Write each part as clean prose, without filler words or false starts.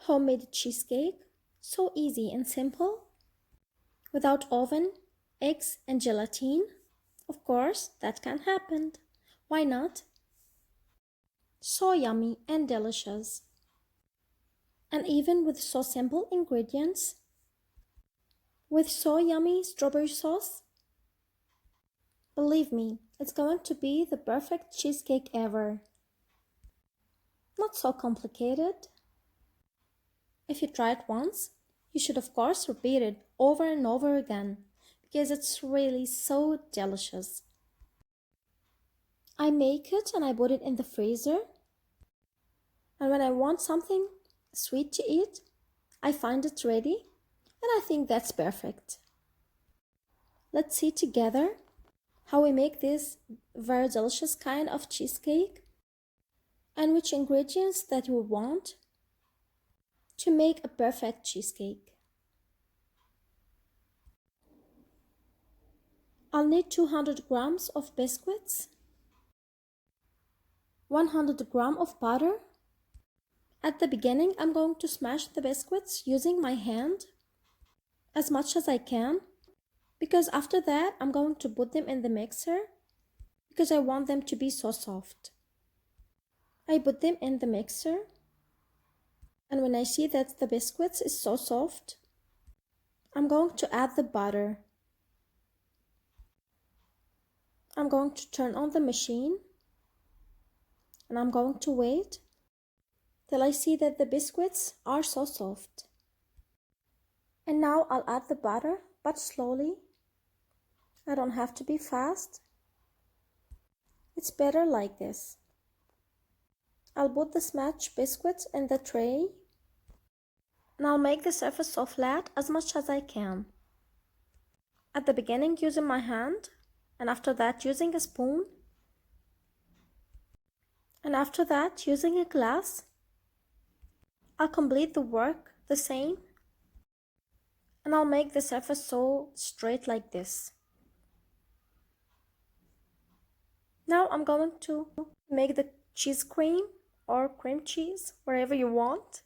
Homemade cheesecake, so easy and simple, without oven, eggs, and gelatin. Of course, that can happen. Why not? So yummy and delicious. And even with so simple ingredients, with so yummy strawberry sauce, believe me, it's going to be the perfect cheesecake ever. Not so complicated. If you try it once, you should of course repeat it over and over again because it's really so delicious. I make it and I put it in the freezer, and when I want something sweet to eat, I find it ready, and I think that's perfect. Let's see together how we make this very delicious kind of cheesecake and which ingredients that we want to make a perfect cheesecake. I'll need 200 grams of biscuits, 100 grams of butter. At the beginning, I'm going to smash the biscuits using my hand as much as I can, because after that I'm going to put them in the mixer because I want them to be so soft. I put them in the mixer, and when I see that the biscuits is so soft, I'm going to add the butter. I'm going to turn on the machine, and I'm going to wait till I see that the biscuits are so soft. And now I'll add the butter, but slowly. I don't have to be fast. It's better like this. I'll put the smashed biscuits in the tray, and I'll make the surface so flat as much as I can. At the beginning using my hand, and after that using a spoon, and after that using a glass. I'll complete the work the same, and I'll make the surface so straight like this. Now I'm going to make the cheese cream or cream cheese, wherever you want.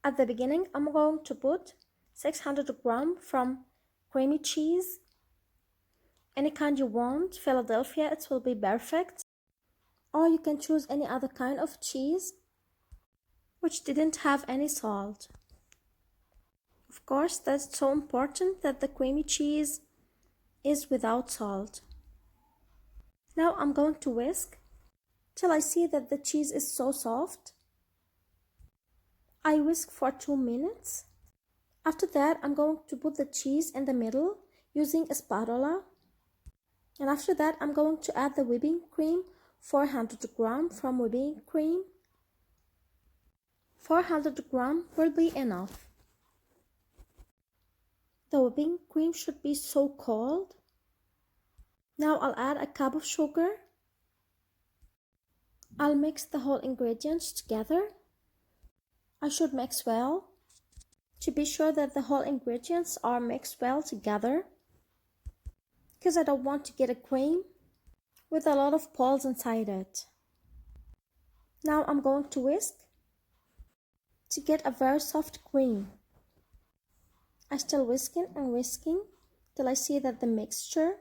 At the beginning, I'm going to put 600 grams from creamy cheese. Any kind you want, Philadelphia, it will be perfect. Or you can choose any other kind of cheese which didn't have any salt. Of course, that's so important that the creamy cheese is without salt. Now I'm going to whisk till I see that the cheese is so soft. I whisk for 2 minutes. After that, I'm going to put the cheese in the middle using a spatula. And after that, I'm going to add the whipping cream, 400 grams from whipping cream. 400 grams will be enough. The whipping cream should be so cold. Now I'll add a cup of sugar. I'll mix the whole ingredients together. I should mix well to be sure that the whole ingredients are mixed well together, because I don't want to get a cream with a lot of balls inside it. Now I'm going to whisk to get a very soft cream. I'm still whisking and whisking till I see that the mixture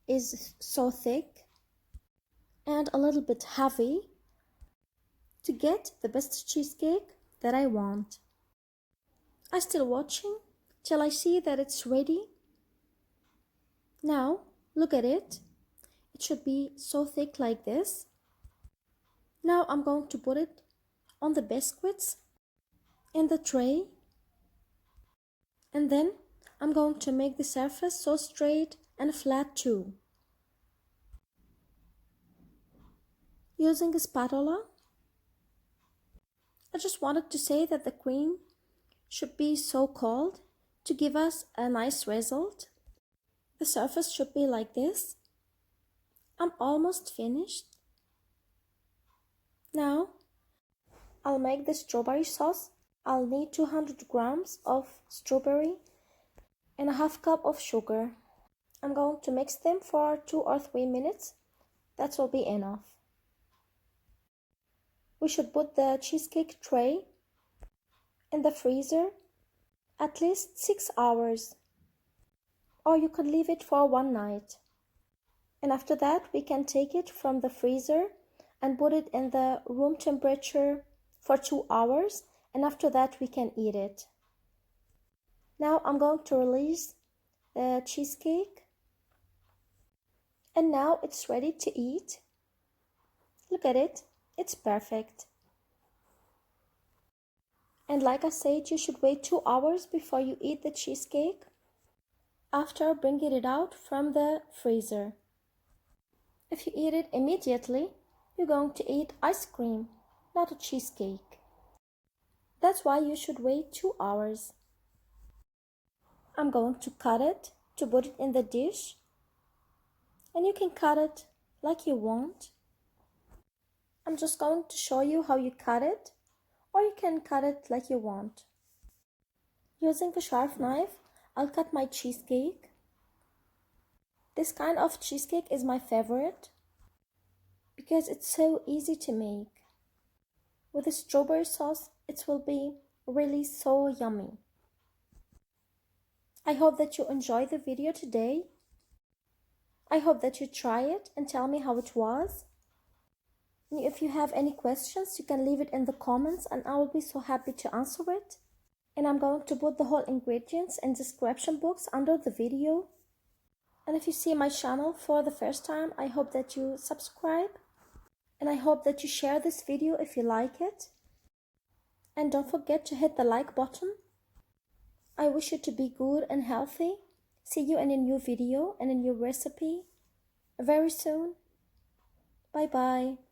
is so thick and a little bit heavy to get the best cheesecake that I want. I'm still watching till I see that it's ready. Now look at it. It should be so thick like this. Now I'm going to put it on the biscuits in the tray, and then I'm going to make the surface so straight and flat too. Using a spatula, I just wanted to say that the cream should be so cold to give us a nice result. The surface should be like this. I'm almost finished. Now I'll make the strawberry sauce. I'll need 200 grams of strawberry and a half cup of sugar. I'm going to mix them for 2 or 3 minutes. That will be enough. We should put the cheesecake tray in the freezer at least 6 hours, or you could leave it for one night. And after that, we can take it from the freezer and put it in the room temperature for 2 hours, and after that we can eat it. Now I'm going to release the cheesecake, and now it's ready to eat. Look at it, it's perfect. And like I said, you should wait 2 hours before you eat the cheesecake after bringing it out from the freezer. If you eat it immediately, you're going to eat ice cream, not a cheesecake. That's why you should wait 2 hours. I'm going to cut it to put it in the dish, and you can cut it like you want. I'm just going to show you how you cut it, or you can cut it like you want. Using a sharp knife, I'll cut my cheesecake. This kind of cheesecake is my favorite because it's so easy to make. With the strawberry sauce, it will be really so yummy. I hope that you enjoyed the video today. I hope that you try it and tell me how it was. And if you have any questions, you can leave it in the comments and I will be so happy to answer it. And I'm going to put the whole ingredients in the description box under the video. And if you see my channel for the first time, I hope that you subscribe. And I hope that you share this video if you like it. And don't forget to hit the like button. I wish you to be good and healthy. See you in a new video and a new recipe very soon. Bye bye.